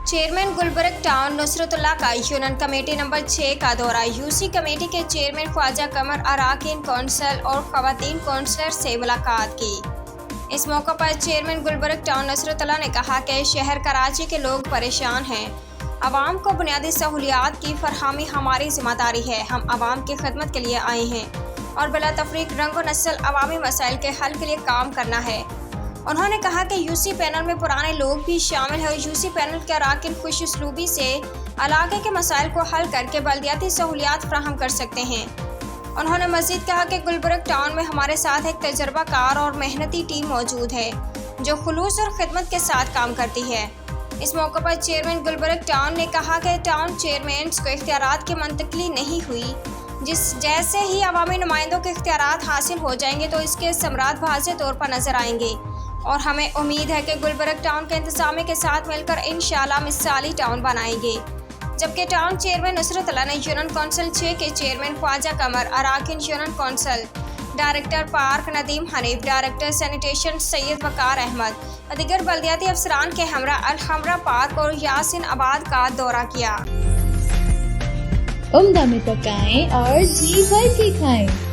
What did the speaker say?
Chairman Gulberg town नुसरतुल्लाह का union committee number 6 का दौरा। यूसी कमेटी के चेयरमैन ख्वाजा कमर अराकीन कौंसल और खवातीन कौंसलर से मुलाकात की। इस मौके पर चेयरमैन गुलबर्ग टाउन नुसरतुल्लाह ने कहा कि शहर कराची के लोग परेशान हैं। आवाम को बुनियादी सहूलियात की फरहमी हमारी जिम्मेदारी है। हम आवाम की खिदमत के लिए आए हैं और बिला तफरीक रंग व नस्ल अवामी मसाइल के हल के लिए काम करना है। उन्होंने कहा कि यूसी पैनल में पुराने लोग भी शामिल हैं और यूसी पैनल के अराकीन खुश उसलूबी से इलाके के मसाइल को हल करके बल्दियाती सहूलियात फराहम कर सकते हैं। उन्होंने मज़ीद कहा कि गुलबर्ग टाउन में हमारे साथ एक तजर्बाकार और मेहनती टीम मौजूद है जो खुलूस और खिदमत के साथ काम करती है। इस मौके पर चेयरमैन गुलबर्ग टाउन ने कहा कि टाउन चेयरमैन को इख्तियारात की मुंतकली नहीं हुई, जैसे ही अवामी नुमाइंदों के इख्तियारात हासिल हो जाएंगे तो इसके समरात वाज़ेह तौर पर नजर आएंगे और हमें उम्मीद है कि गुलबर्ग टाउन के इंतजामिया के साथ मिलकर इंशाअल्लाह मिसाली टाउन बनाएंगे। जबकि टाउन चेयरमैन नुसरतुल्लाह ने यूनियन कौंसिल 6 के चेयरमैन ख्वाजा कमर अराकीन, union council director park Nadeem Hanif, director sanitation Syed Waqar Ahmed और दीगर बल्दियाती अफसरान के हमरा अलहमरा पार्क और यासिन आबाद का दौरा किया। उम्दा में पकाएं और जी भर के खाएं।